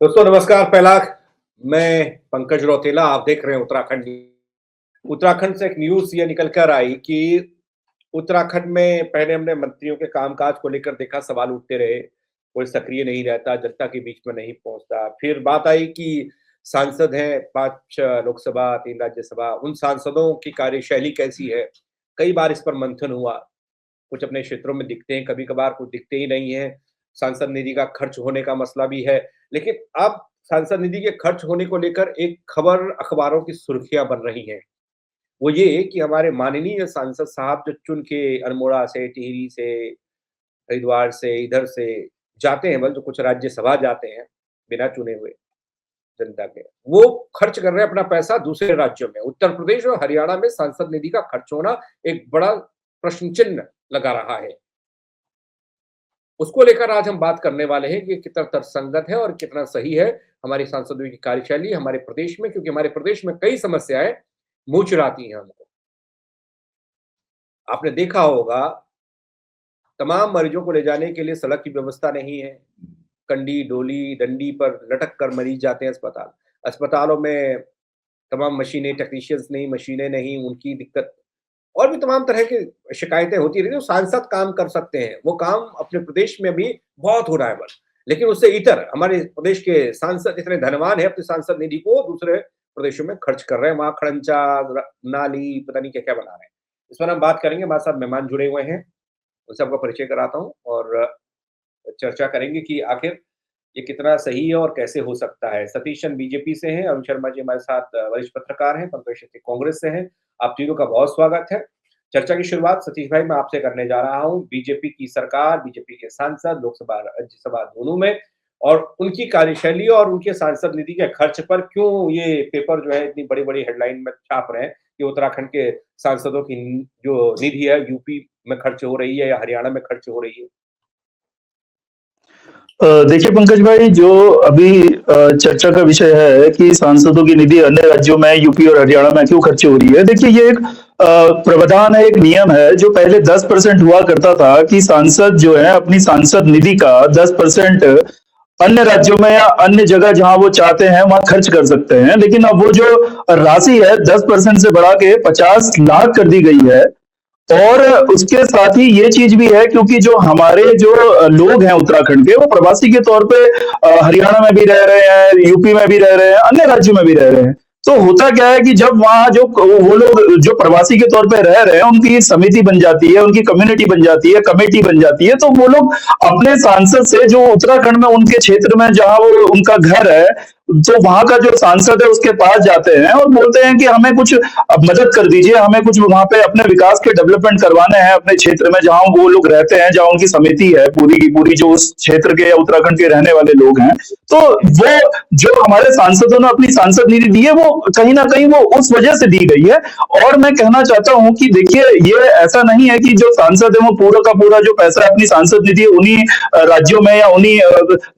दोस्तों नमस्कार। पहला मैं पंकज रौतेला, आप देख रहे हैं उत्तराखंड। उत्तराखंड से एक न्यूज़ ये निकल कर आई कि उत्तराखंड में पहले हमने मंत्रियों के कामकाज को लेकर देखा, सवाल उठते रहे, कोई सक्रिय नहीं रहता, जनता के बीच में नहीं पहुंचता। फिर बात आई कि सांसद हैं 5 लोकसभा 3 राज्यसभा, उन सांसदों की कार्यशैली कैसी है। कई बार इस पर मंथन हुआ। कुछ अपने क्षेत्रों में दिखते हैं, कभी-कभार कुछ दिखते ही नहीं हैं। सांसद निधि का खर्च होने का मसला भी है। लेकिन अब सांसद निधि के खर्च होने को लेकर एक खबर अखबारों की सुर्खियाँ बन रही हैं। वो ये कि हमारे माननीय सांसद साहब जो चुन के अल्मोड़ा से, टिहरी से, हरिद्वार से, इधर से जाते हैं, जो कुछ राज्यसभा जाते हैं, बिना चुने हुए जनता के, वो खर्च कर रहे हैं अपना पैसा दूसरे राज्यों में। उत्तर प्रदेश और हरियाणा में सांसद निधि का खर्च होना एक बड़ा प्रश्न चिन्ह लगा रहा है। उसको लेकर आज हम बात करने वाले हैं कि कितना तर्कसंगत है और कितना सही है हमारी सांसदों की कार्यशैली हमारे प्रदेश में, क्योंकि हमारे प्रदेश में कई समस्याएं मुंह चिढ़ाती हैं हमको। आपने देखा होगा, तमाम मरीजों को ले जाने के लिए सड़क की व्यवस्था नहीं है। कंडी, डोली, डंडी पर लटक कर मरीज जाते हैं अस्पताल। अस्पतालों में तमाम मशीनें, टेक्नीशियंस नहीं, मशीनें नहीं, उनकी दिक्कत और भी तमाम तरह की शिकायतें होती रहती हैं। सांसद काम कर सकते हैं, वो काम अपने प्रदेश में भी बहुत हो रहा है बस। लेकिन उससे इतर हमारे प्रदेश के सांसद इतने धनवान हैं, अपनी सांसद निधि को दूसरे प्रदेशों में खर्च कर रहे हैं। वहाँ खड़ंजा, नाली, पता नहीं क्या-क्या बना रहे हैं। इस पर हम बात करेंगे, हमारे साथ मेहमान जुड़े हुए हैं, उनसे आपका परिचय कराता हूँ और चर्चा करेंगे कि आखिर ये कितना सही है और कैसे हो सकता है। सतीश चंद बीजेपी से हैं, अरुण शर्मा जी हमारे साथ वरिष्ठ पत्रकार हैं, पंकज शेट्टी कांग्रेस से हैं। आप तीनों का बहुत स्वागत है। चर्चा की शुरुआत सतीश भाई मैं आपसे करने जा रहा हूँ। बीजेपी की सरकार, बीजेपी के सांसद लोकसभा, राज्यसभा दोनों में, और उनकी कार्यशैली और उनके सांसद निधि के खर्च पर क्यों ये पेपर जो है इतनी बड़ी-बड़ी हेडलाइन में छाप रहे हैं कि उत्तराखंड के सांसदों की जो निधि है यूपी में खर्च हो रही है या हरियाणा में खर्च हो रही है? देखिए पंकज भाई, जो अभी चर्चा का विषय है कि सांसदों की निधि अन्य राज्यों में यूपी और हरियाणा में क्यों खर्च हो रही है। देखिए ये एक प्रावधान है, एक नियम है जो पहले 10% हुआ करता था कि सांसद जो है अपनी सांसद निधि का 10% अन्य राज्यों में या अन्य जगह जहां वो चाहते हैं वहां खर्च कर सकते हैं। लेकिन अब वो जो राशि है 10% से बढ़ा के 50 लाख कर दी गई है। और उसके साथ ही ये चीज भी है, क्योंकि जो हमारे जो लोग हैं उत्तराखंड के, वो प्रवासी के तौर पे हरियाणा में भी रह रहे हैं, यूपी में भी रह रहे हैं, अन्य राज्यों में भी रह रहे हैं। तो होता क्या है कि जब वहां जो वो लोग जो प्रवासी के तौर पे रह रहे हैं, उनकी समिति बन जाती है, उनकी कम्युनिटी बन जाती है, कमेटी बन जाती है, तो वो लोग अपने सांसद से, जो उत्तराखंड में उनके क्षेत्र में जहां वो उनका घर है, तो वहां का जो सांसद है उसके पास जाते हैं और बोलते हैं कि हमें कुछ मदद कर दीजिए, हमें कुछ वहां पे अपने विकास के डेवलपमेंट करवाने हैं अपने क्षेत्र में जहां वो लोग रहते हैं, जहां उनकी समिति है पूरी की पूरी, जो उस क्षेत्र के या उत्तराखंड के रहने वाले लोग हैं। तो वो जो हमारे सांसदों ने अपनी सांसद निधि दी है, वो कहीं ना कहीं वो उस वजह से दी गई है। और मैं कहना चाहता हूं कि देखिए, ये ऐसा नहीं है कि जो सांसद है वो पूरा का पूरा जो पैसा अपनी सांसद निधि उन्हीं राज्यों में या उन्हीं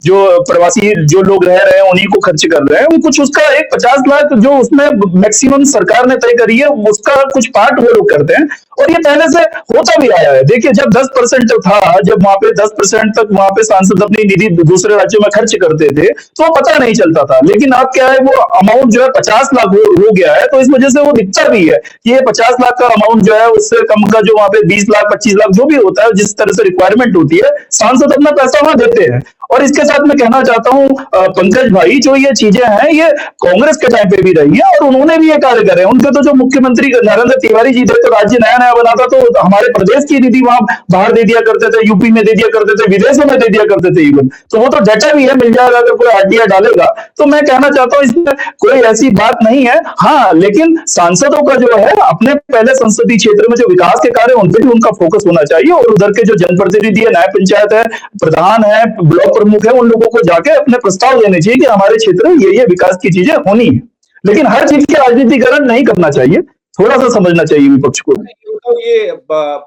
जो प्रवासी जो लोग रह रहे हैं उन्हीं को खर्च कर रहे हैं। वो कुछ उसका एक 50 लाख जो उसमें मैक्सिमम सरकार ने तय करी है, उसका कुछ पार्ट वो लोग करते हैं। और ये पहले से होता भी आया है। देखिए, जब 10% था, जब वहां पे 10% तक वहां पे सांसद अपनी निधि दूसरे राज्यों में खर्च करते थे, तो पता नहीं चलता था। लेकिन अब क्या है, वो अमाउंट जो है 50 लाख हो गया है, तो इस वजह से वो दिखता भी है कि ये 50 लाख का अमाउंट जो है, उससे कम का जो वहां पे 20 लाख 25 लाख जो भी होता है, जिस तरह से रिक्वायरमेंट होती है, सांसद अपना पैसा वहां देते हैं। और इसके साथ मैं कहना चाहता हूं पंकज भाई, जो ये चीजें हैं ये कांग्रेस के टाइम पे भी रही है और उन्होंने भी ये कार्य करे। उनके तो जो मुख्यमंत्री नरेंद्र तिवारी जी थे, तो राज्य नया नया बना था, तो हमारे प्रदेश की निधि वहां बाहर दे दिया करते थे, यूपी में दे दिया करते थे, विदेशों में दे दिया करते थे इवन। तो वो तो डाटा भी है, मिल जाएगा अगर कोई आरटीआई डालेगा। तो मैं कहना चाहता हूं इसमें कोई ऐसी बात नहीं है। हाँ, लेकिन सांसदों का जो है अपने पहले संसदीय क्षेत्र में जो विकास के कार्य उन पर भी उनका फोकस होना चाहिए। और उधर के जो जनप्रतिनिधि है, न्याय पंचायत है, प्रधान है, ब्लॉक प्रमुख है, उन लोगों को जाके अपने प्रस्ताव देने चाहिए कि हमारे क्षेत्र में ये विकास की चीजें होनी है। लेकिन हर चीज के राजनीतिकरण नहीं करना चाहिए, थोड़ा सा समझना चाहिए विपक्ष को। तो ये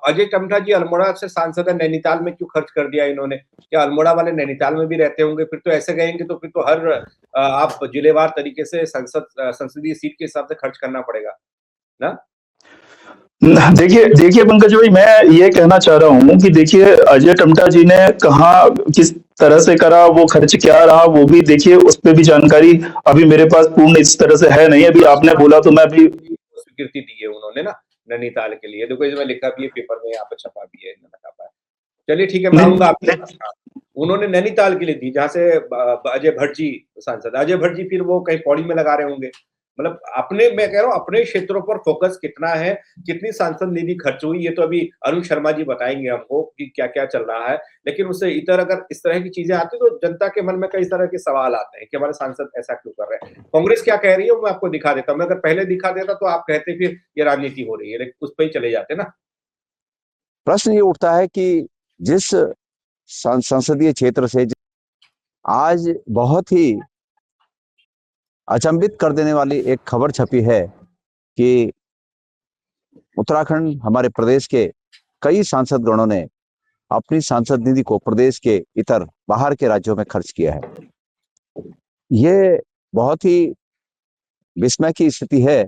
अजय टम्टा जी अल्मोड़ा से सांसद है, नैनीताल में क्यों खर्च कर दिया इन्होंने? क्या अल्मोड़ा वाले नैनीताल में भी रहते होंगे? फिर तो ऐसे कहेंगे तो फिर तो हर आप जिलेवार तरीके से संसदीय सीट के हिसाब से खर्च करना पड़ेगा ना? देखिए देखिए पंकज भाई, मैं ये कहना चाह रहा हूँ कि देखिए, अजय टम्टा जी ने कहा, किस तरह से करा, वो खर्च क्या रहा, वो भी देखिए, उस पे भी जानकारी अभी मेरे पास पूर्ण इस तरह से है नहीं। अभी आपने बोला तो मैं अभी स्वीकृति दी है उन्होंने ना नैनीताल के लिए, देखो इसमें लिखा भी है पेपर में, यहाँ पर छपा भी है, छपा है। चलिए ठीक है, मैं आऊंगा आपके पास। उन्होंने नैनीताल के लिए दी, जहाँ से अजय भट्ट जी सांसद, अजय भट्ट जी फिर वो कहीं पौड़ी में लगा रहे होंगे। मतलब अपने, मैं कह रहा हूँ अपने क्षेत्रों पर फोकस कितना है, कितनी सांसद निधि खर्च हुई, ये तो अभी अरुण शर्मा जी बताएंगे हमको कि क्या क्या चल रहा है। लेकिन उससे इतर अगर इस तरह की चीजें आती तो जनता के मन में कई तरह के सवाल आते हैं कि हमारे सांसद ऐसा क्यों कर रहे हैं। कांग्रेस क्या कह रही है मैं आपको दिखा देता हूँ, मैं अगर पहले दिखा देता तो आप कहते फिर ये राजनीति हो रही है, लेकिन उस पर ही चले जाते ना। प्रश्न ये उठता है कि जिस संसदीय क्षेत्र से आज बहुत ही अचंभित कर देने वाली एक खबर छपी है कि उत्तराखंड, हमारे प्रदेश के कई सांसद गणों ने अपनी सांसद निधि को प्रदेश के इतर बाहर के राज्यों में खर्च किया है। ये बहुत ही विस्मय की स्थिति है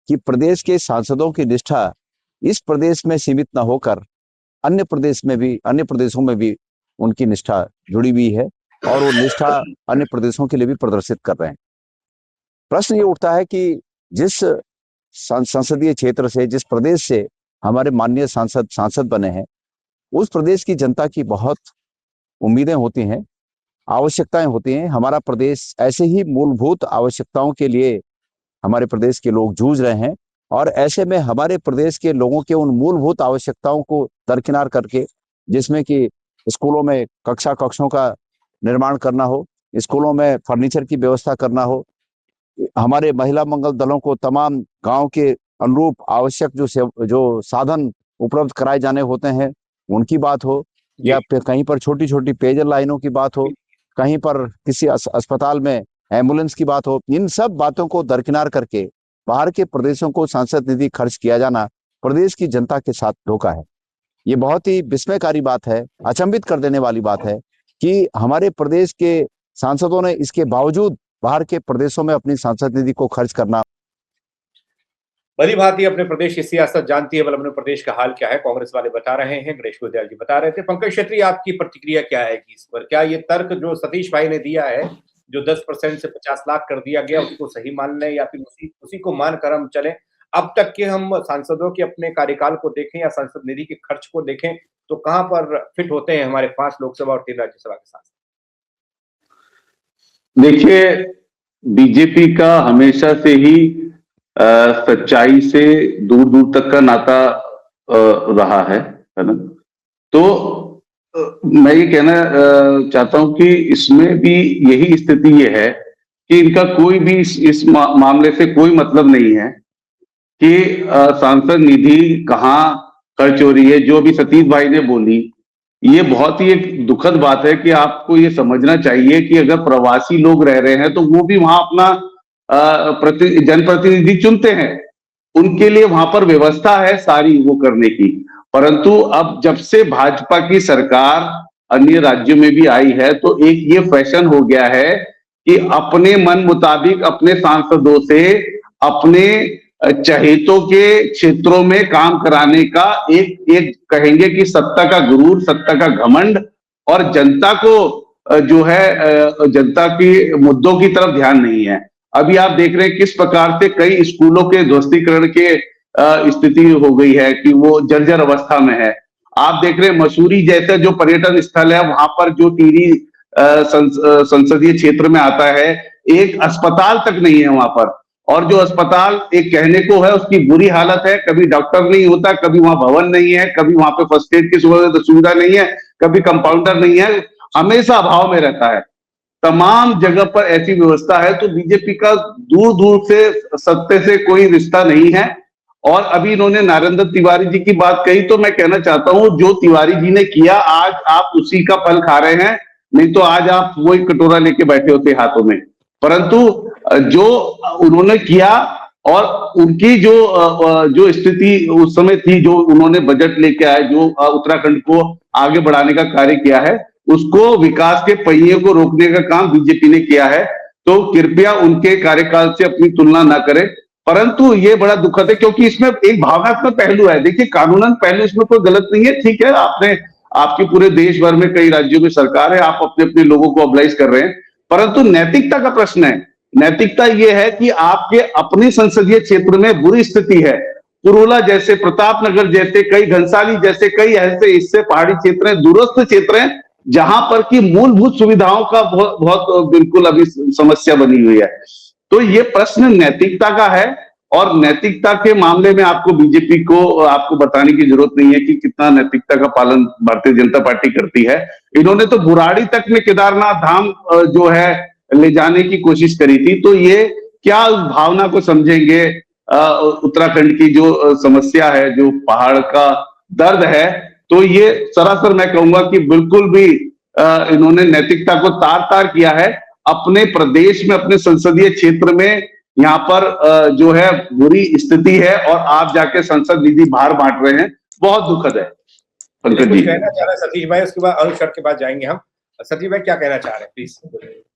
कि प्रदेश के सांसदों की निष्ठा इस प्रदेश में सीमित न होकर अन्य प्रदेशों में भी उनकी निष्ठा जुड़ी हुई है और वो निष्ठा अन्य प्रदेशों के लिए भी प्रदर्शित कर रहे हैं। प्रश्न ये उठता है कि जिस संसदीय क्षेत्र से, जिस प्रदेश से हमारे माननीय सांसद बने हैं, उस प्रदेश की जनता की बहुत उम्मीदें होती हैं, आवश्यकताएं होती हैं। हमारा प्रदेश ऐसे ही मूलभूत आवश्यकताओं के लिए हमारे प्रदेश के लोग जूझ रहे हैं और ऐसे में हमारे प्रदेश के लोगों के उन मूलभूत आवश्यकताओं को दरकिनार करके, जिसमें कि स्कूलों में कक्षों का निर्माण करना हो, स्कूलों में फर्नीचर की व्यवस्था करना हो, हमारे महिला मंगल दलों को तमाम गांव के अनुरूप आवश्यक जो साधन उपलब्ध कराए जाने होते हैं उनकी बात हो, या फिर कहीं पर छोटी छोटी पेयजल लाइनों की बात हो, कहीं पर किसी अस्पताल में एम्बुलेंस की बात हो, इन सब बातों को दरकिनार करके बाहर के प्रदेशों को सांसद निधि खर्च किया जाना प्रदेश की जनता के साथ धोखा है। ये बहुत ही विस्मयकारी बात है, अचंभित कर देने वाली बात है कि हमारे प्रदेश के सांसदों ने इसके बावजूद बाहर के प्रदेशों में अपनी सांसद निधि को खर्च करना। भली भांति अपने प्रदेश की सियासत जानती है, मतलब अपने प्रदेश का हाल क्या है कांग्रेस वाले बता रहे हैं, गणेश गुलजार जी बता रहे थे। पंकज क्षेत्री, आपकी प्रतिक्रिया क्या है कि इस पर, क्या ये तर्क जो सतीश भाई ने दिया है, जो 10% से 50 लाख कर दिया गया, उसको सही मान लें या फिर उसी को मानकर हम चलें? अब तक के हम सांसदों के अपने कार्यकाल को देखें या सांसद निधि के खर्च को देखें तो कहां पर फिट होते हैं हमारे 5 लोकसभा और 3 राज्यसभा के सांसद? देखिए, बीजेपी का हमेशा से ही सच्चाई से दूर दूर तक का नाता रहा है ना। तो मैं ये कहना चाहता हूं कि इसमें भी यही स्थिति ये है कि इनका कोई भी इस मामले से कोई मतलब नहीं है कि सांसद निधि कहाँ खर्च हो रही है। जो भी सतीश भाई ने बोली, ये बहुत ही एक दुखद बात है कि आपको ये समझना चाहिए कि अगर प्रवासी लोग रह रहे हैं तो वो भी वहां अपना जनप्रतिनिधि चुनते हैं, उनके लिए वहां पर व्यवस्था है सारी वो करने की। परंतु अब जब से भाजपा की सरकार अन्य राज्यों में भी आई है तो एक ये फैशन हो गया है कि अपने मन मुताबिक अपने सांसदों से अपने चहेतों के क्षेत्रों में काम कराने का एक कहेंगे कि सत्ता का गुरूर, सत्ता का घमंड, और जनता को जो है जनता की मुद्दों की तरफ ध्यान नहीं है। अभी आप देख रहे हैं किस प्रकार से कई स्कूलों के ध्वस्तीकरण के स्थिति हो गई है कि वो जर्जर अवस्था में है। आप देख रहे हैं मसूरी जैसे जो पर्यटन स्थल है, वहां पर जो टिहरी संसदीय क्षेत्र में आता है, एक अस्पताल तक नहीं है वहां पर, और जो अस्पताल एक कहने को है उसकी बुरी हालत है। कभी डॉक्टर नहीं होता, कभी वहां भवन नहीं है, कभी वहां पे फर्स्ट एड की सुविधा नहीं है, कभी कंपाउंडर नहीं है, हमेशा अभाव में रहता है। तमाम जगह पर ऐसी व्यवस्था है। तो बीजेपी का दूर दूर से सत्य से कोई रिश्ता नहीं है। और अभी इन्होंने नरेंद्र तिवारी जी की बात कही, तो मैं कहना चाहता हूं जो तिवारी जी ने किया आज आप उसी का फल खा रहे हैं, नहीं तो आज आप वही कटोरा लेके बैठे होते हाथों में। परंतु जो उन्होंने किया और उनकी जो स्थिति उस समय थी, जो उन्होंने बजट लेके आए, जो उत्तराखंड को आगे बढ़ाने का कार्य किया है, उसको विकास के पहिए को रोकने का काम बीजेपी ने किया है। तो कृपया उनके कार्यकाल से अपनी तुलना ना करें। परंतु ये बड़ा दुखद है क्योंकि इसमें एक भावनात्मक पहलू है। देखिए, कानूनन पहलू इसमें कोई गलत नहीं है, ठीक है, आपने आपके पूरे देश भर में कई राज्यों में सरकार है, आप अपने अपने लोगों को मोबिलाइज कर रहे हैं, परंतु नैतिकता का प्रश्न है। नैतिकता ये है कि आपके अपने संसदीय क्षेत्र में बुरी स्थिति है, पुरुला जैसे, प्रतापनगर जैसे, कई घनसाली जैसे कई ऐसे हिस्से पहाड़ी क्षेत्र हैं, दूरस्थ क्षेत्र हैं, जहां पर की मूलभूत सुविधाओं का बहुत बिल्कुल अभी समस्या बनी हुई है। तो ये प्रश्न नैतिकता का है, और नैतिकता के मामले में आपको बीजेपी को आपको बताने की जरूरत नहीं है कि कितना नैतिकता का पालन भारतीय जनता पार्टी करती है। इन्होंने तो बुराड़ी तक में केदारनाथ धाम जो है ले जाने की कोशिश करी थी, तो ये क्या उस भावना को समझेंगे? उत्तराखंड की जो समस्या है, जो पहाड़ का दर्द है, तो ये सरासर मैं कहूंगा कि बिल्कुल भी इन्होंने नैतिकता को तार तार किया है। अपने प्रदेश में, अपने संसदीय क्षेत्र में यहाँ पर जो है बुरी स्थिति है, और आप जाके संसद निधि बाहर बांट रहे हैं, बहुत दुखद है। पंकज जी कहना चाह रहे हैं सतीश भाई, उसके बाद अरुण शर्ट के बाद जाएंगे हम। सतीश भाई क्या कहना चाह रहे हैं, प्लीज।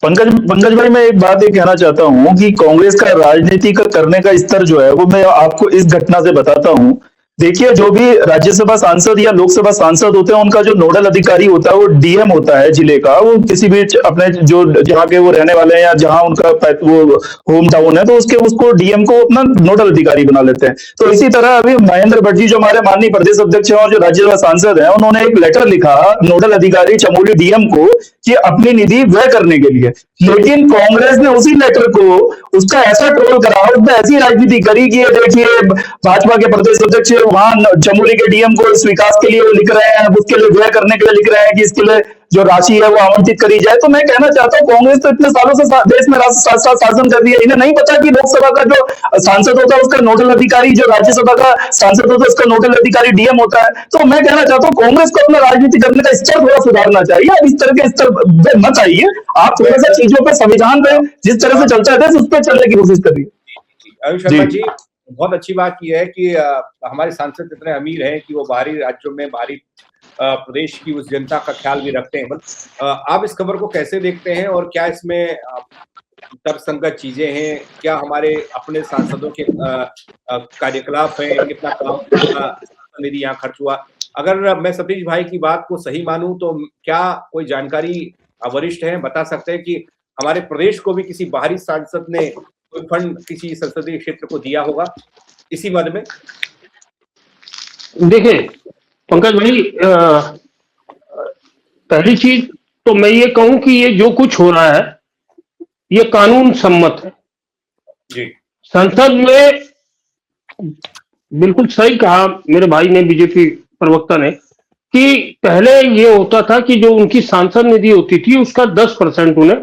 पंकज भाई, मैं एक बात ये कहना चाहता हूँ कि कांग्रेस का राजनीति का करने का स्तर जो है वो मैं आपको इस घटना से बताता हूँ। देखिए, जो भी राज्यसभा सांसद या लोकसभा सांसद होते हैं, उनका जो नोडल अधिकारी होता है वो डीएम होता है जिले का। वो किसी भी अपने जो जहाँ के वो रहने वाले हैं या जहाँ उनका वो होम टाउन है, तो उसको डीएम को अपना नोडल अधिकारी बना लेते हैं। तो इसी तरह अभी महेंद्र भट्ट जी, जो हमारे माननीय प्रदेश अध्यक्ष हैं और जो राज्यसभा सांसद हैं, उन्होंने एक लेटर लिखा नोडल अधिकारी चमोली डीएम को कि अपनी निधि व्यय करने के लिए। लेकिन कांग्रेस ने उसी लेटर को उसका ऐसा ट्रोल करा, उसने ऐसी राजनीति करी कि देखिए भाजपा के प्रदेश अध्यक्ष वहां चमोली के डीएम को इस विकास के लिए वो लिख रहे हैं, उसके लिए व्यय करने के लिए लिख रहे हैं कि इसके लिए जो राशि है वो आवंटित करी जाए। तो मैं कहना चाहता हूँ, कांग्रेस तो इतने सालों से देश में शासन कर रही है, इन्हें नहीं पता कि लोकसभा का जो सांसद होता है उसका नोडल अधिकारी, जो राज्यसभा का सांसद होता है उसका नोडल अधिकारी डीएम होता है। तो मैं कहना चाहता हूँ, कांग्रेस को अपना राजनीति करने का स्तर थोड़ा सुधारना चाहिए। अब इस तरह के स्तर पे मत आइए, आप थोड़ा सा चीजों पर संविधान पे जिस तरह से चलता है उस पर चलने की कोशिश करिए। अरुण शर्मा जी, बहुत अच्छी बात यह है कि हमारे सांसद इतने अमीर हैं कि वो बाहरी राज्यों में, बाहरी प्रदेश की उस जनता का ख्याल भी रखते हैं। आप इस खबर को कैसे देखते हैं, और क्या इसमें तर्कसंगत चीजें हैं? क्या हमारे अपने सांसदों के कार्यकलाप हैं? कितना काम निधि यहाँ खर्च हुआ? अगर मैं सतीश भाई की बात को सही मानूं तो क्या कोई जानकारी वरिष्ठ है बता सकते हैं कि हमारे प्रदेश को भी किसी बाहरी सांसद ने कोई फंड किसी संसदीय क्षेत्र को दिया होगा इसी मद में? देखिए पंकज भाई, पहली चीज तो मैं ये कहूं कि ये जो कुछ हो रहा है ये कानून सम्मत है जी। संसद में बिल्कुल सही कहा मेरे भाई ने, बीजेपी प्रवक्ता ने, कि पहले ये होता था कि जो उनकी सांसद निधि होती थी उसका 10% उन्हें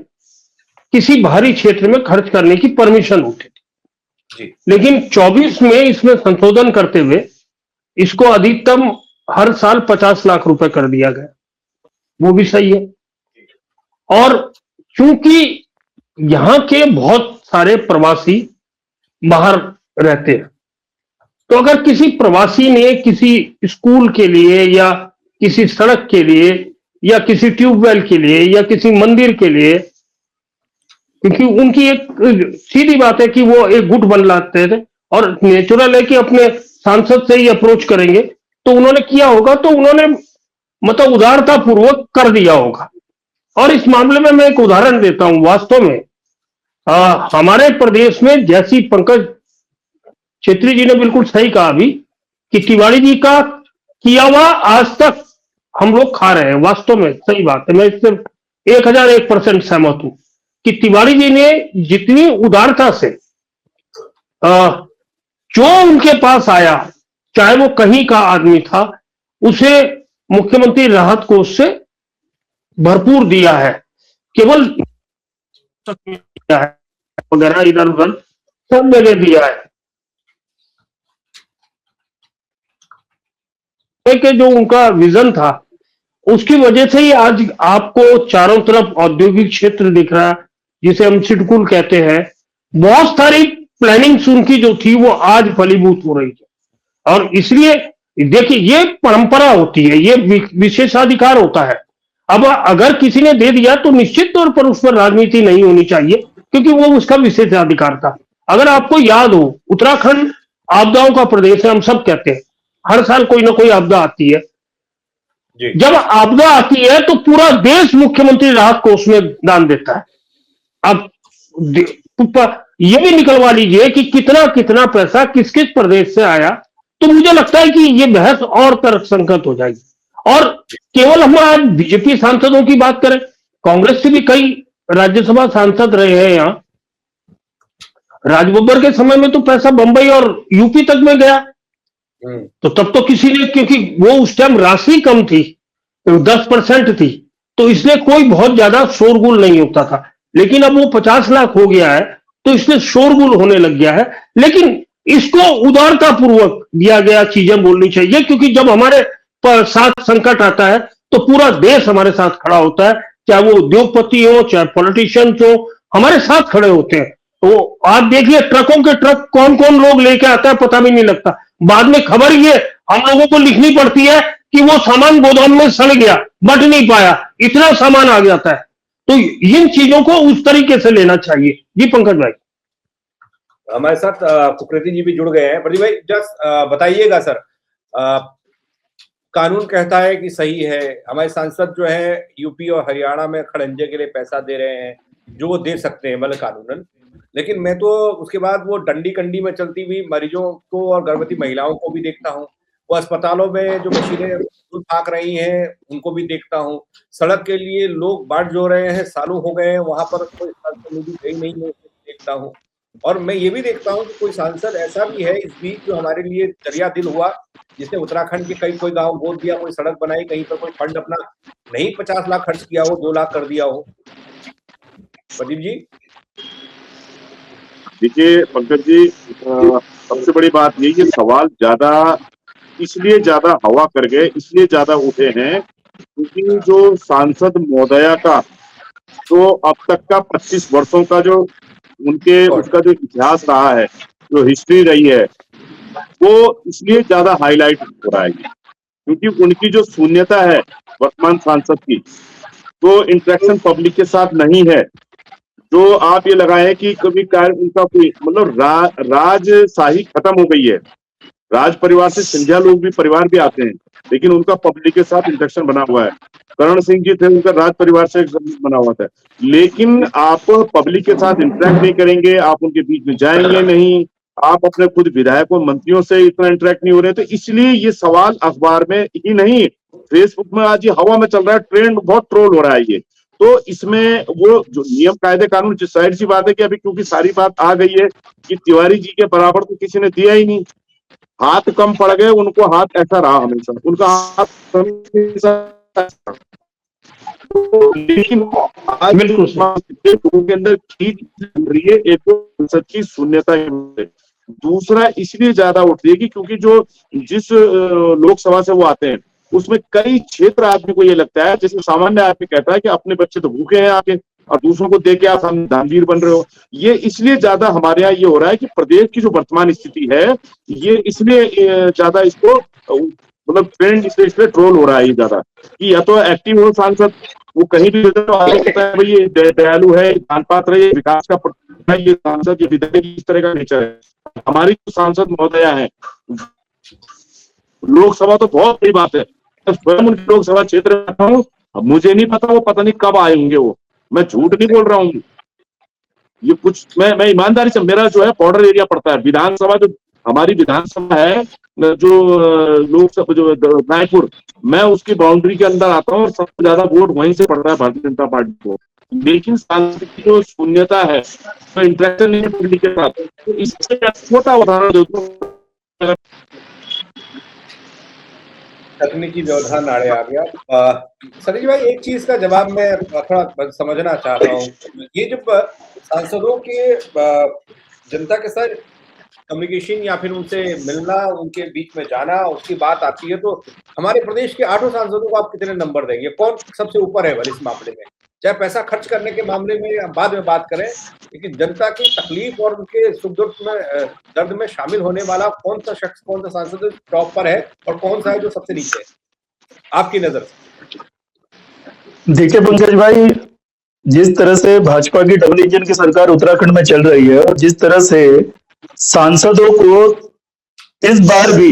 किसी बाहरी क्षेत्र में खर्च करने की परमिशन होती थी। लेकिन 24 में इसमें संशोधन करते हुए इसको अधिकतम हर साल 50 लाख रुपए कर दिया गया, वो भी सही है। और चूंकि यहां के बहुत सारे प्रवासी बाहर रहते हैं, तो अगर किसी प्रवासी ने किसी स्कूल के लिए या किसी सड़क के लिए या किसी ट्यूबवेल के लिए या किसी मंदिर के लिए, क्योंकि उनकी एक सीधी बात है कि वो एक गुट बन लाते थे और नेचुरल है कि अपने सांसद से ही अप्रोच करेंगे, तो उन्होंने किया होगा, तो उन्होंने मतलब उदारता पूर्वक कर दिया होगा। और इस मामले में मैं एक उदाहरण देता हूं। वास्तव में हमारे प्रदेश में, जैसी पंकज छेत्री जी ने बिल्कुल सही कहा अभी कि तिवारी जी का किया हुआ आज तक हम लोग खा रहे हैं, वास्तव में सही बात है, मैं इससे 1001% सहमत हूं कि तिवारी जी ने जितनी उदारता से जो उनके पास आया, चाहे वो कहीं का आदमी था, उसे मुख्यमंत्री राहत कोष से भरपूर दिया है। केवल वगैरह इधर उधर सब जगह दिया है कि जो उनका विजन था उसकी वजह से ही आज आपको चारों तरफ औद्योगिक क्षेत्र दिख रहा है, जिसे हम सिडकुल कहते हैं। बहुत सारी प्लानिंग्स उनकी जो थी वो आज फलीभूत हो रही है। और इसलिए देखिए, ये परंपरा होती है, ये विशेषाधिकार होता है। अब अगर किसी ने दे दिया तो निश्चित तौर पर उस पर राजनीति नहीं होनी चाहिए, क्योंकि वो उसका विशेषाधिकार था। अगर आपको याद हो, उत्तराखंड आपदाओं का प्रदेश है, हम सब कहते हैं, हर साल कोई ना कोई आपदा आती है। जी जब आपदा आती है तो पूरा देश मुख्यमंत्री राहत कोष में दान देता है। अब ये भी निकलवा लीजिए कि कितना कितना पैसा किस किस प्रदेश से आया, तो मुझे लगता है कि ये बहस और तर्कसंगत हो जाएगी। और केवल हम आज बीजेपी सांसदों की बात करें, कांग्रेस से भी कई राज्यसभा सांसद रहे हैं यहाँ। राजबब्बर के समय में तो पैसा बंबई और यूपी तक में गया, तो तब तो किसी ने, क्योंकि वो उस टाइम राशि कम थी, 10% थी, तो इसलिए कोई बहुत ज्यादा शोरगुल नहीं होता था। लेकिन अब वो 50 लाख हो गया है, तो इसलिए शोरगुल होने लग गया है। लेकिन इसको उदारता पूर्वक दिया गया चीजें बोलनी चाहिए, क्योंकि जब हमारे साथ संकट आता है तो पूरा देश हमारे साथ खड़ा होता है, चाहे वो उद्योगपति हो, चाहे पॉलिटिशियंस हो, हमारे साथ खड़े होते हैं। तो आप देखिए, ट्रकों के ट्रक कौन कौन लोग लेके आता है पता भी नहीं लगता। बाद में खबर ये हम लोगों को लिखनी पड़ती है कि वो सामान गोदाम में सड़ गया, बट नहीं पाया, इतना सामान आ जाता है। तो इन चीजों को उस तरीके से लेना चाहिए। जी पंकज भाई। हमारे साथ कुकृति जी भी जुड़ गए हैं। प्रदीप भाई जस्ट बताइएगा सर, कानून कहता है कि सही है, हमारे सांसद जो है यूपी और हरियाणा में खड़ंजे के लिए पैसा दे रहे हैं, जो वो दे सकते हैं मतलब कानूनन, लेकिन मैं तो उसके बाद वो डंडी कंडी में चलती हुई मरीजों को और गर्भवती महिलाओं को भी देखता हूँ, वो अस्पतालों में जो मशीनें भाग रही हैं उनको भी देखता हूँ, सड़क के लिए लोग बाट जो रहे हैं, सालों हो गए हैं, वहां पर कोई गई नहीं है, देखता हूँ। और मैं ये भी देखता हूँ कि कोई सांसद ऐसा भी है इस बीच जो हमारे लिए दरिया दिल हुआ, जिसने उत्तराखंड के कई कोई गांव गोद दिया, कोई सड़क बनाई, कहीं पर कोई फंड अपना नहीं 50 लाख खर्च किया हो, 2 लाख कर दिया हो। प्रदीप जी। देखिए पंकज जी, सबसे बड़ी बात ये सवाल इसलिए ज्यादा हवा कर गए, इसलिए ज्यादा उठे हैं क्योंकि जो सांसद महोदया का जो अब तक का 25 वर्षों का जो उसका जो इतिहास रहा है, जो हिस्ट्री रही है, वो इसलिए ज्यादा हाईलाइट हो रहा है क्योंकि उनकी जो शून्यता है वर्तमान सांसद की, तो इंटरेक्शन पब्लिक के साथ नहीं है। जो आप ये लगाए कि कभी उनका कोई मतलब राजशाही खत्म हो गई है, राज परिवार से सिंधिया लोग भी परिवार भी आते हैं, लेकिन उनका पब्लिक के साथ इंटरेक्शन बना हुआ है। करण सिंह जी थे, उनका राज परिवार से बना हुआ था, लेकिन आप पब्लिक के साथ इंटरेक्ट नहीं करेंगे, आप उनके बीच में जाएंगे नहीं, आप अपने खुद विधायकों मंत्रियों से इतना इंटरेक्ट नहीं हो रहे, तो इसलिए ये सवाल अखबार में ही नहीं, फेसबुक में आज ये हवा में चल रहा है, ट्रेंड बहुत ट्रोल हो रहा है ये। तो इसमें वो जो नियम कायदे कानून, जिस साइड सी बात है कि अभी क्योंकि सारी बात आ गई है कि तिवारी जी के बराबर तो किसी ने दिया ही नहीं, हाथ कम पड़ गए, उनको हाथ ऐसा रहा हमेशा, उनका हाथ हमेशा। लेकिन आज लोगों के अंदर खींच रही है, एक तो सच्ची शून्यता, दूसरा इसलिए ज्यादा उठ रही है क्योंकि जो जिस लोकसभा से वो आते हैं उसमें कई क्षेत्र आदमी को ये लगता है, जैसे सामान्य आदमी कहता है कि अपने बच्चे तो भूखे हैं आपके और दूसरों को देके आप हम दानवीर बन रहे हो। ये इसलिए ज्यादा हमारे यहाँ ये हो रहा है कि प्रदेश की जो वर्तमान स्थिति है, ये इसलिए ज्यादा इसको मतलब ट्रेंड इसलिए ट्रोल हो रहा है ज्यादा, कि या तो एक्टिव हो सांसद, वो कहीं भी भाई ये दयालु है, दान पात्र है, विकास का ये सांसद, ये विधायक, इस तरह का नेचर है। हमारी जो सांसद महोदया है, लोकसभा तो बहुत बड़ी बात है, स्वयं उनके लोकसभा क्षेत्र में आता हूँ, अब मुझे नहीं पता वो पता नहीं कब आए होंगे, वो मैं झूठ नहीं बोल रहा हूँ, ये कुछ मैं ईमानदारी से, मेरा जो है बॉर्डर एरिया पड़ता है, विधानसभा जो हमारी विधानसभा है, जो लोकसभा जो रायपुर, मैं उसकी बाउंड्री के अंदर आता हूँ और सबसे ज्यादा वोट वहीं से पड़ता है भारतीय जनता पार्टी को। लेकिन सांसद की जो शून्यता है, तो इंटरेक्शन नहीं है पब्लिक के साथ, तो इससे छोटा उदाहरण दो, तकनीकी व्यवधान आड़े आ गया। सनी जी भाई, एक चीज का जवाब मैं थोड़ा समझना चाह रहा हूँ, ये जब सांसदों के जनता के साथ कम्युनिकेशन या फिर उनसे मिलना, उनके बीच में जाना, उसकी बात आती है, तो हमारे प्रदेश के 8 सांसदों को आप कितने नंबर देंगे? कौन सबसे ऊपर है इस मामले में? चाहे पैसा खर्च करने के मामले में या बाद में बात करें, लेकिन जनता की तकलीफ और उनके सुख दुख में दर्द में शामिल होने वाला कौन सा शख्स, कौन सा सांसद टॉप पर है और कौन सा है जो सबसे नीचे है आपकी नजर से? देखिए पंकज भाई, जिस तरह से भाजपा की डबल इंजन की सरकार उत्तराखंड में चल रही है और जिस तरह से सांसदों को इस बार भी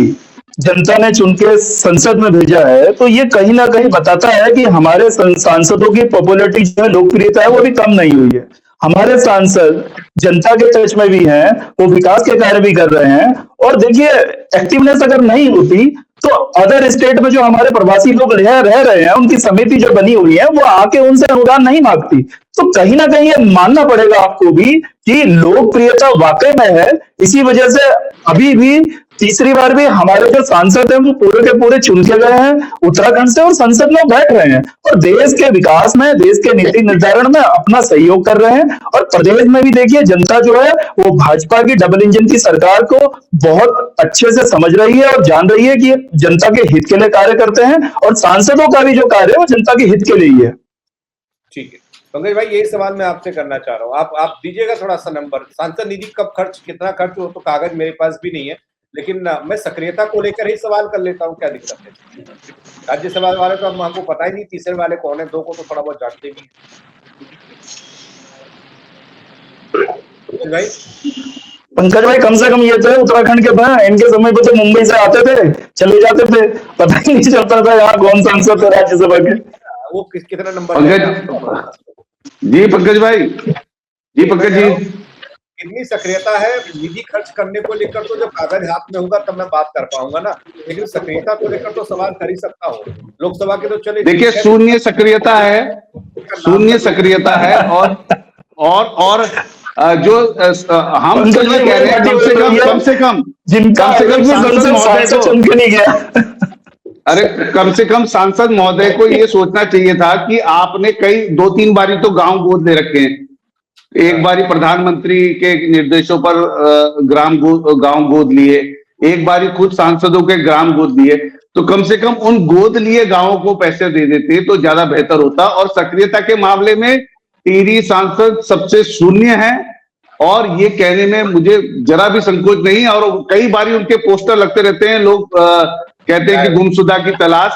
जनता ने चुन के संसद में भेजा है, तो ये कहीं ना कहीं बताता है कि हमारे सांसदों की पॉपुलैरिटी जो है, लोकप्रियता है, वो भी कम नहीं हुई है। हमारे सांसद जनता के टच में भी हैं, वो विकास के कार्य भी कर रहे हैं। और देखिए, एक्टिवनेस अगर नहीं होती तो अदर स्टेट में जो हमारे प्रवासी लोग रह रहे हैं, उनकी समिति जो बनी हुई है, वो आके उनसे अनुदान नहीं मांगती। तो कहीं ना कहीं ये मानना पड़ेगा आपको भी कि लोकप्रियता वाकई में है। इसी वजह से अभी भी तीसरी बार भी हमारे जो सांसद हैं वो पूरे के पूरे चुन के गए हैं उत्तराखंड से, और संसद में बैठ रहे हैं और देश के विकास में, देश के नीति निर्धारण में अपना सहयोग कर रहे हैं। और प्रदेश में भी देखिए, जनता जो है वो भाजपा की डबल इंजन की सरकार को बहुत अच्छे से समझ रही है और जान रही है कि ये जनता के हित के लिए कार्य करते हैं, और सांसदों का भी जो कार्य है वो जनता के हित के लिए ही है। ठीक है पंकज भाई, यही सवाल मैं आपसे करना चाह रहा हूँ। आप दीजिएगा थोड़ा सा नंबर, सांसद निधि कब खर्च, कितना खर्च हो, तो कागज मेरे पास भी नहीं है, लेकिन मैं सक्रियता को लेकर ही सवाल कर लेता हूँ, क्या दिक्कत है। राज्यसभा वाले तो हमको पता ही नहीं, तीसरे वाले कौन है, दो को तो थोड़ा बहुत जानते भी भाई। पंकज भाई, कम से कम ये तो उत्तराखंड के थे, इनके समय पे तो मुंबई से आते थे, चले जाते थे, पता ही नहीं चलता था यहाँ कौन सांसद थे राज्यसभा के। वो कितना नंबर पंकज जी, पंकज भाई जी, पंकज जी, कितनी सक्रियता है निधि खर्च करने को लेकर, तो जब कागज हाथ में होगा तब मैं बात कर पाऊंगा ना, लेकिन सक्रियता को लेकर तो सवाल कर ही सकता हूँ। लोकसभा के तो चले, देखिए शून्य सक्रियता है, शून्य सक्रियता है। और जो हम तो ये कह रहे हैं, कम से कम जिनका सांसद महोदय को चुन के नहीं गया, अरे कम से कम सांसद महोदय को ये सोचना चाहिए था कि आपने कई 2-3 बारी तो गांव गोद ले रखे हैं। एक बारी प्रधानमंत्री के निर्देशों पर गांव गोद लिए, एक बारी खुद सांसदों के ग्राम गोद लिए। तो कम से कम उन गोद लिए गांवों को पैसे दे देते तो ज्यादा बेहतर होता। और सक्रियता के मामले में टिहरी सांसद सबसे शून्य है, और ये कहने में मुझे जरा भी संकोच नहीं। और कई बारी उनके पोस्टर लगते रहते हैं, लोग कहते हैं कि गुमशुदा की तलाश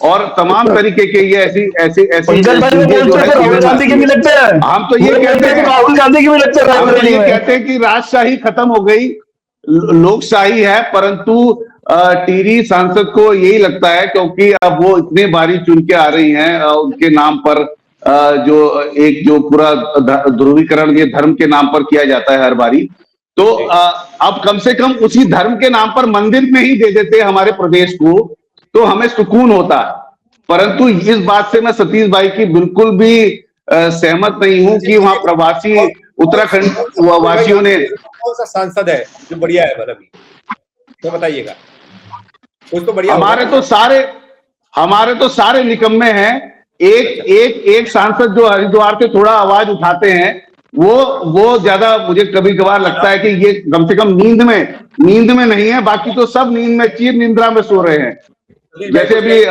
और तमाम तरीके के ये ऐसी राहुल गांधी के भी लगते हैं। हम तो ये कहते हैं, राहुल गांधी के भी लगते हैं, हम तो ये कहते हैं कि राजशाही खत्म हो गई, लोकशाही है। परंतु टिहरी सांसद को यही लगता है, क्योंकि अब वो इतने बारी चुन के आ रही हैं, उनके नाम पर जो पूरा ध्रुवीकरण ये धर्म के नाम पर किया जाता है हर बारी। तो अब कम से कम उसी धर्म के नाम पर मंदिर में ही दे देते हमारे प्रदेश को, तो हमें सुकून होता। परंतु इस बात से मैं सतीश भाई की बिल्कुल भी सहमत नहीं हूं कि वहां प्रवासी उत्तराखंड वासियों ने, कौन सा सांसद है जो बढ़िया है, मतलब तो बताइएगा। कुछ तो बढ़िया, हमारे तो सारे निकम्मे हैं। एक सांसद जो हरिद्वार से थोड़ा आवाज उठाते हैं, वो ज्यादा मुझे कभी कभार लगता है कि ये कम से कम नींद में नहीं है, बाकी तो सब नींद में, चीर निंद्रा में सो रहे हैं। जैसे भी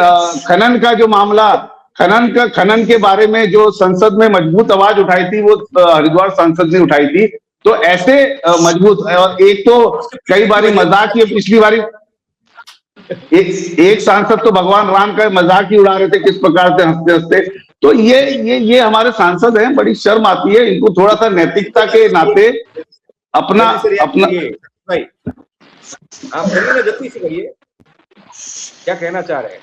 खनन का जो मामला, खनन के बारे में जो संसद में मजबूत आवाज उठाई थी, वो हरिद्वार सांसद ने उठाई थी। तो ऐसे मजबूत, और एक तो कई बारी मजाक किए, पिछली बारी एक सांसद तो भगवान राम का मजाक ही उड़ा रहे थे, किस प्रकार से हंसते हंसते। तो ये हमारे सांसद हैं, बड़ी शर्म आती है इनको। थोड़ा सा नैतिकता के नाते अपना भाई आप जल्दी से करिए, क्या कहना चाह रहे हैं।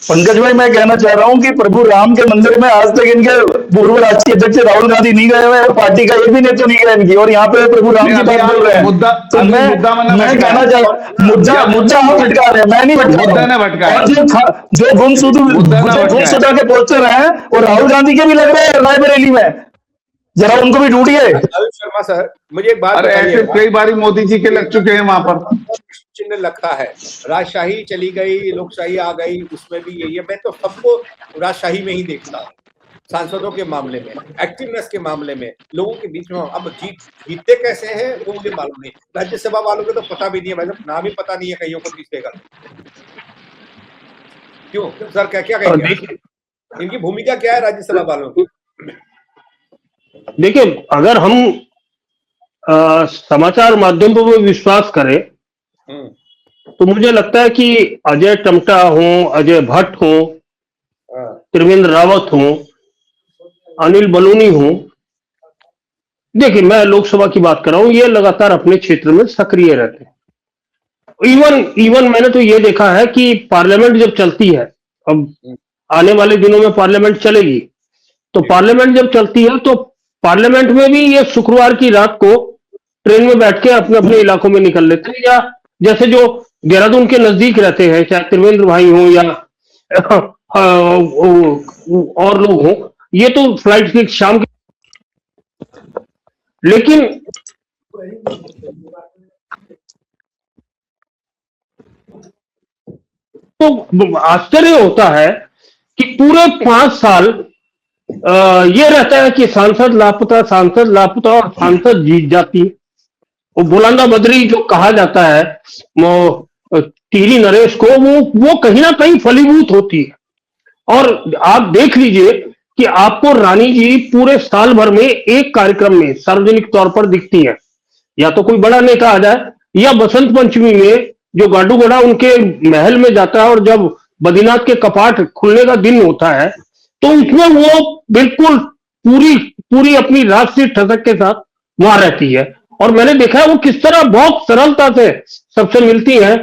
पंकज भाई, मैं कहना चाह रहा हूँ कि प्रभु राम के मंदिर में आज तक इनके पूर्व राष्ट्रीय अध्यक्ष राहुल गांधी नहीं गए हुए, पार्टी का एक भी नेता नहीं गया इनकी, और यहाँ पे प्रभु राम की बात बोल रहे हैं। तो मैं कहना चाह रहा हूँ, मुद्दा हम भटका रहे हैं, मैं नहीं भटका रहा। जो गुमशुदा के पोस्टर हैं वो राहुल गांधी के भी लग रहे हैं रायबरेली में, जरा उनको भी ढूंढिए। शर्मा सर, मुझे एक बात, ऐसे कई बारी मोदी जी के लग चुके हैं वहां पर, चिन्ह लगता है। राजशाही चली गई, लोकशाही आ गई, उसमें भी यही है। मैं तो सबको राजशाही में ही देखता हूँ, सांसदों के मामले में, एक्टिवनेस के मामले में, लोगों के बीच में। अब जीतते कैसे हैं वो मुझे मालूम नहीं। राज्यसभा वालों को तो पता भी नहीं है, मतलब नाम ही पता नहीं है कईयों को जीतेगा। क्यों सर, क्या कहेंगे, इनकी भूमिका क्या है राज्यसभा वालों की? देखिए, अगर हम समाचार माध्यमों पर विश्वास करें तो मुझे लगता है कि अजय टम्टा हो, अजय भट्ट हो, त्रिवेंद्र रावत हो, अनिल बलूनी हो, देखिए मैं लोकसभा की बात कर रहा हूं, ये लगातार अपने क्षेत्र में सक्रिय रहते हैं। इवन इवन मैंने तो ये देखा है कि पार्लियामेंट जब चलती है, अब आने वाले दिनों में पार्लियामेंट चलेगी, तो पार्लियामेंट जब चलती है तो पार्लियामेंट में भी ये शुक्रवार की रात को ट्रेन में बैठ के अपने अपने इलाकों में निकल लेते हैं, या जैसे जो देहरादून के नजदीक रहते हैं, चाहे त्रिवेंद्र भाई हों या और लोग हों, ये तो फ्लाइट की शाम की, लेकिन तो आश्चर्य होता है कि पूरे 5 साल ये रहता है कि सांसद लापता और सांसद जीत जाती है। वो बुलंदा बदरी जो कहा जाता है, वो टीरी नरेश को, वो कहीं ना कहीं फलीभूत होती है। और आप देख लीजिए कि आपको रानी जी पूरे साल भर में एक कार्यक्रम में सार्वजनिक तौर पर दिखती है, या तो कोई बड़ा नेता आ जाए, या बसंत पंचमी में जो गाडू घोड़ा उनके महल में जाता है, और जब बद्रीनाथ के कपाट खुलने का दिन होता है, तो उसमें वो बिल्कुल पूरी पूरी अपनी राष्ट्रीय ठसक के साथ वहां रहती है। और मैंने देखा है वो किस तरह बहुत सरलता से सबसे मिलती है।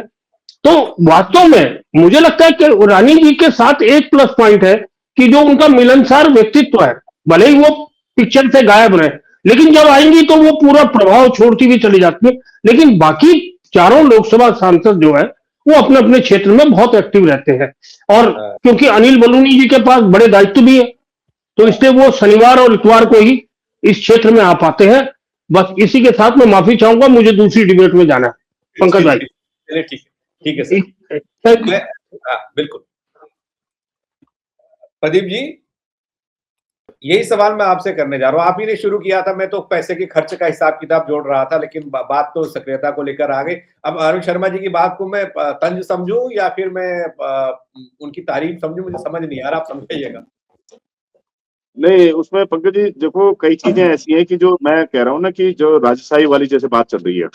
तो वास्तव में मुझे लगता है कि रानी जी के साथ एक प्लस पॉइंट है कि जो उनका मिलनसार व्यक्तित्व है, भले ही वो पिक्चर से गायब रहे, लेकिन जब आएंगी तो वो पूरा प्रभाव छोड़ती हुई चली जाती है। लेकिन बाकी चारों लोकसभा सांसद जो है वो अपने अपने क्षेत्र में बहुत एक्टिव रहते हैं, और क्योंकि अनिल बलूनी जी के पास बड़े दायित्व भी है, तो इसलिए वो शनिवार और इतवार को ही इस क्षेत्र में आ पाते हैं। बस इसी के साथ मैं माफी चाहूंगा, मुझे दूसरी डिबेट में जाना है, पंकज भाई। चलिए ठीक है सर। Thank you. हाँ बिल्कुल। प्रदीप जी, यही सवाल मैं आपसे करने जा रहा हूँ। आप ही ने शुरू किया था, मैं तो पैसे के खर्च का हिसाब किताब जोड़ रहा था, लेकिन बात तो सक्रियता को लेकर आ गई। अब अरुण शर्मा जी की बात को मैं तंज समझूं या फिर मैं उनकी तारीफ समझूं, मुझे समझ नहीं आ रहा, आप समझाइएगा। नहीं, उसमें पंकज जी देखो, कई चीजें ऐसी हैं कि जो मैं कह रहा हूँ ना कि जो राजशाही वाली जैसे बात चल रही है,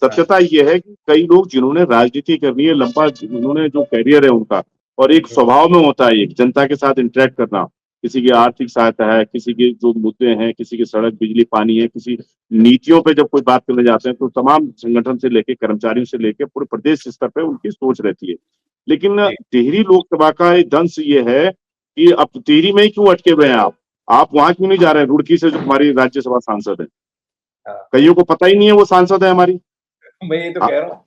सत्यता ये है कि कई लोग जिन्होंने राजनीति करनी है, लंबा जिन्होंने जो कैरियर है उनका, और एक स्वभाव में होता है एक जनता के साथ इंटरेक्ट करना, किसी की आर्थिक सहायता है, किसी के जो मुद्दे हैं, किसी की सड़क बिजली पानी है, किसी नीतियों पे जब कोई बात करने जाते हैं, तो तमाम संगठन से लेके कर्मचारियों से लेके पूरे प्रदेश स्तर पे उनकी सोच रहती है। लेकिन टिहरी लोकसभा का दंश ये है कि अब टिहरी में ही क्यों अटके हुए हैं आप वहां क्यों नहीं जा रहे हैं? रुड़की से जो हमारी राज्यसभा सांसद है, कईयों को पता ही नहीं है वो सांसद है हमारी। मैं ये तो कह रहा हूँ,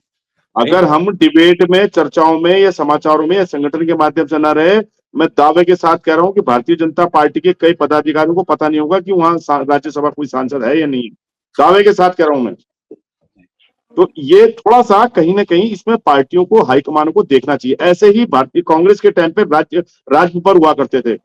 अगर हम डिबेट में, चर्चाओं में या समाचारों में या संगठन के माध्यम से ना रहे, मैं दावे के साथ कह रहा हूं कि भारतीय जनता पार्टी के कई पदाधिकारियों को पता नहीं होगा कि वहां राज्यसभा कोई सांसद है या नहीं। दावे के साथ कह रहा हूं मैं। तो ये थोड़ा सा कहीं ना कहीं इसमें पार्टियों को, हाईकमान को देखना चाहिए। ऐसे ही भारतीय कांग्रेस के टाइम पे राजभर हुआ करते थे।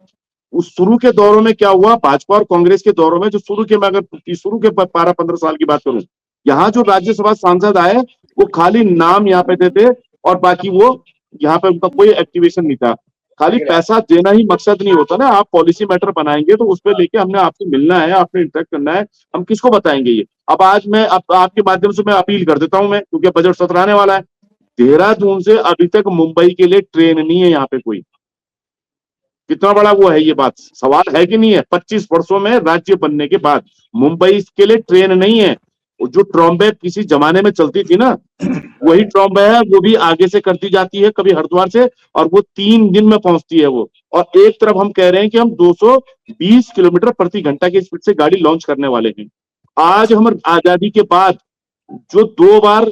उस शुरू के दौरों में क्या हुआ, भाजपा और कांग्रेस के दौरों में, जो शुरू के, मैं अगर शुरू के 12-15 साल की बात करूं, यहाँ जो राज्यसभा सांसद आए वो खाली नाम यहाँ पे देते, और बाकी वो यहाँ पे उनका कोई एक्टिवेशन नहीं था। खाली पैसा देना ही मकसद नहीं होता ना। आप पॉलिसी मैटर बनाएंगे तो उस पर लेके हमने आपसे मिलना है, आपने इंटरेक्ट करना है, हम किसको बताएंगे ये। अब आज मैं आपके माध्यम से मैं अपील कर देता हूं, मैं, क्योंकि बजट सत्र आने वाला है। देहरादून से अभी तक मुंबई के लिए ट्रेन नहीं है यहाँ पे कोई। कितना बड़ा वो है, ये बात सवाल है कि नहीं है? 25 वर्षों में राज्य बनने के बाद मुंबई के लिए ट्रेन नहीं है। जो ट्रॉम्बे किसी जमाने में चलती थी ना, वही ट्रॉम्बे है, वो भी आगे से करती जाती है, कभी हरिद्वार से, और वो 3 दिन में पहुंचती है वो। और एक तरफ हम कह रहे हैं कि हम 220 किलोमीटर प्रति घंटा की स्पीड से गाड़ी लॉन्च करने वाले हैं। आज हम आजादी के बाद जो 2 बार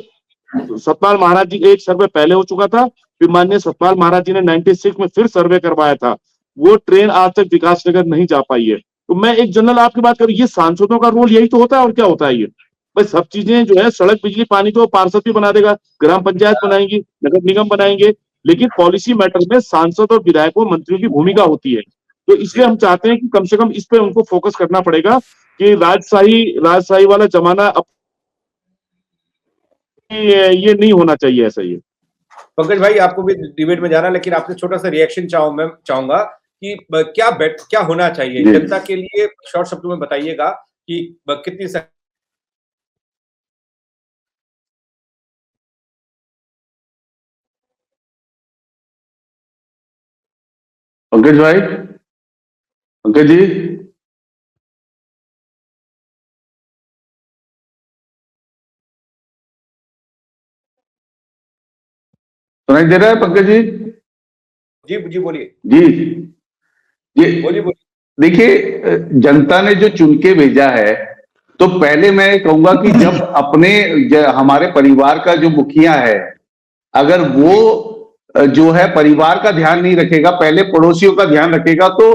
सतपाल महाराज जी, एक सर्वे पहले हो चुका था, फिर माननीय सतपाल महाराज जी ने 96 में फिर सर्वे करवाया था, वो ट्रेन आज तक विकासनगर नहीं जा पाई है। तो मैं एक जनरल आपकी बात करूं, ये सांसदों का रोल यही तो होता है, और क्या होता है ये? भाई सब चीजें जो है, सड़क बिजली पानी तो पार्षद भी बना देगा, ग्राम पंचायत बनाएंगी, नगर निगम बनाएंगे, लेकिन पॉलिसी मैटर में सांसद और विधायकों, मंत्रियों की भूमिका होती है। तो इसलिए हम चाहते हैं कि कम से कम इस पे उनको फोकस करना पड़ेगा कि राजशाही वाला जमाना अब ये नहीं होना चाहिए ऐसा। ये पंकज भाई, आपको भी डिबेट में जाना, लेकिन आपसे छोटा सा रिएक्शन मैं चाहूंगा कि क्या होना चाहिए जनता के लिए, शॉर्ट शब्दों में बताइएगा कि कितनी पंकज भाई, पंकज जी। सुनाई दे रहा है पंकज जी? जी बोलिए। जी बोलिए। देखिए, जनता ने जो चुन के भेजा है, तो पहले मैं कहूंगा कि जब हमारे परिवार का जो मुखिया है, अगर वो जो है परिवार का ध्यान नहीं रखेगा, पहले पड़ोसियों का ध्यान रखेगा, तो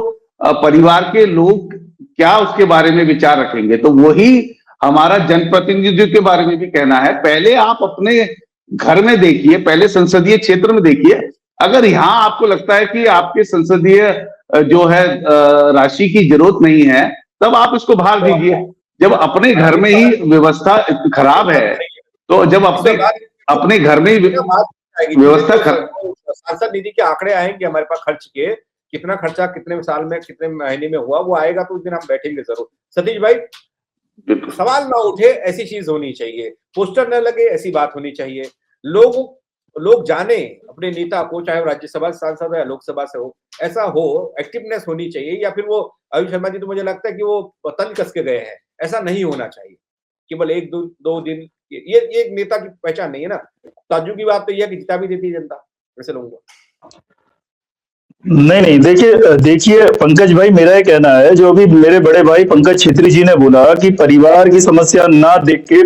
परिवार के लोग क्या उसके बारे में विचार रखेंगे। तो वही हमारा जनप्रतिनिधियों के बारे में भी कहना है, पहले आप अपने घर में देखिए, पहले संसदीय क्षेत्र में देखिए। अगर यहाँ आपको लगता है कि आपके संसदीय जो है राशि की जरूरत नहीं है, तब आप इसको बाहर दीजिए। जब अपने घर में ही व्यवस्था खराब है, तो जब अपने घर में ही व्यवस्था सांसद निधि के आंकड़े आएंगे हमारे पास खर्च के, कितना खर्चा कितने साल में कितने महीने में हुआ, वो आएगा तो उस दिन हम बैठेंगे जरूर। सतीश भाई, सवाल ना उठे ऐसी चीज होनी चाहिए, पोस्टर न लगे ऐसी बात होनी चाहिए, लोग जाने अपने नेता को, चाहे वो राज्यसभा सांसद हो या लोकसभा से हो, ऐसा हो, एक्टिवनेस होनी चाहिए। या फिर वो अभी शर्मा जी तो मुझे लगता है कि वो तन कस के गए हैं, ऐसा नहीं होना चाहिए। केवल एक दो दिन, ये एक नेता की पहचान नहीं है ना। ताज्जुब की बात तो यह है कि जिता भी देती है जनता वैसे लोगों को। नहीं, देखिए पंकज भाई, मेरा ये कहना है, जो अभी मेरे बड़े भाई पंकज छेत्री जी ने बोला कि परिवार की समस्या ना देख के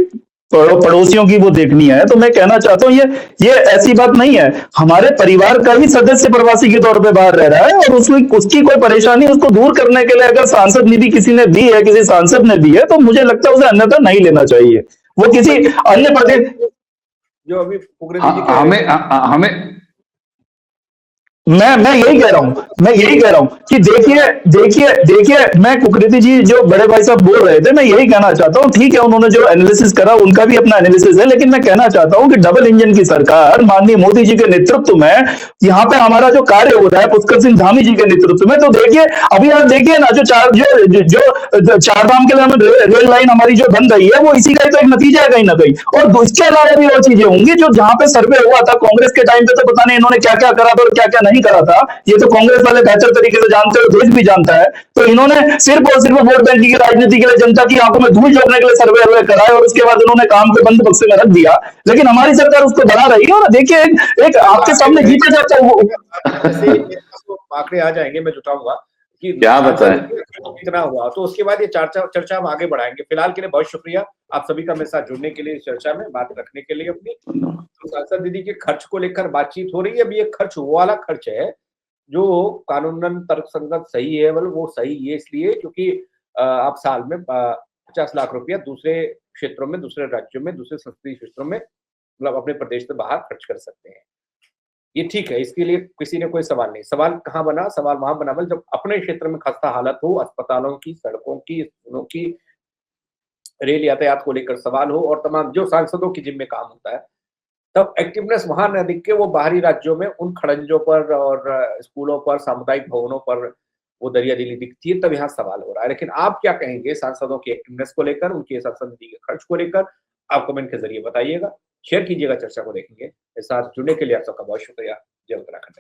पड़ोसियों की वो देखनी है, तो मैं कहना चाहता हूँ ये ऐसी बात नहीं है। हमारे परिवार का ही सदस्य प्रवासी के तौर पे बाहर रह रहा है, और उसकी कोई परेशानी, उसको दूर करने के लिए अगर सांसद निधि किसी ने दी है, किसी सांसद ने दी है, तो मुझे लगता है उसे अन्यथा नहीं लेना चाहिए। वो किसी अन्य प्रदेश, जो अभी पुगरेती जी कह रहे हैं, हमें मैं यही कह रहा हूं कि देखिए मैं कुकरेती जी जो बड़े भाई साहब बोल रहे थे, मैं यही कहना चाहता हूं, ठीक है उन्होंने जो एनालिसिस करा उनका भी अपना एनालिसिस है, लेकिन मैं कहना चाहता हूं कि डबल इंजन की सरकार माननीय मोदी जी के नेतृत्व में यहाँ पे हमारा जो कार्य हो रहा है पुष्कर सिंह धामी जी के नेतृत्व में, तो देखिए अभी आप देखिए ना, जो चार धाम के लिए हमें रेल लाइन हमारी जो बन रही है, वो इसी का तो एक नतीजा है कहीं ना कहीं। और इसके अलावा भी और चीजें होंगी, जो जहां पे सर्वे हुआ था कांग्रेस के टाइम पे, तो पता नहीं इन्होंने क्या क्या करा था और क्या क्या नहीं करा था, ये तो कांग्रेस वाले बेहतर तरीके से जानते हो, देश भी जानता है। तो इन्होंने सिर्फ और सिर्फ वोट बैंक की राजनीति के लिए, जनता की आंखों में धूल झोंकने के लिए सर्वे कराए, और उसके बाद उन्होंने काम को बंद बक्से में रख दिया। लेकिन हमारी सरकार उसको बढ़ा रही है, और देखिए एक आपके सामने जीता जाता है आंकड़े आ जाएंगे, मैं जुटाऊंगा कि क्या बताएं कितना हुआ, तो उसके बाद ये चर्चा हम आगे बढ़ाएंगे। फिलहाल के लिए बहुत शुक्रिया आप सभी का मेरे साथ जुड़ने के लिए, इस चर्चा में बात रखने के लिए अपनी। तो सांसद निधि के खर्च को लेकर बातचीत हो रही है। अभी ये खर्च वो वाला खर्च है जो कानूनन तर्कसंगत सही है, मतलब वो सही है इसलिए क्योंकि आप साल में 50 लाख रुपया दूसरे क्षेत्रों में, दूसरे राज्यों में, दूसरे संसदीय क्षेत्रों में, मतलब अपने प्रदेश से बाहर खर्च कर सकते हैं। ये ठीक है, इसके लिए किसी ने कोई सवाल नहीं। सवाल कहाँ बना? सवाल वहां बना जब अपने क्षेत्र में खस्ता हालत हो, अस्पतालों की, सड़कों की, स्कूलों की, रेल यातायात को लेकर सवाल हो, और तमाम जो सांसदों की जिम्मे काम होता है, तब एक्टिवनेस वहां न दिख के वो बाहरी राज्यों में उन खड़ंजों पर और स्कूलों पर, सामुदायिक भवनों पर वो दरियादिली दिखती है, तब यहाँ सवाल हो रहा है। लेकिन आप क्या कहेंगे सांसदों की एक्टिवनेस को लेकर, उनके सांसद निधि के खर्च को लेकर? आप कमेंट के जरिए बताइएगा, शेयर कीजिएगा, चर्चा को देखेंगे। इस साथ जुड़ने के लिए आप सबका बहुत शुक्रिया। जय उत्तराखंड।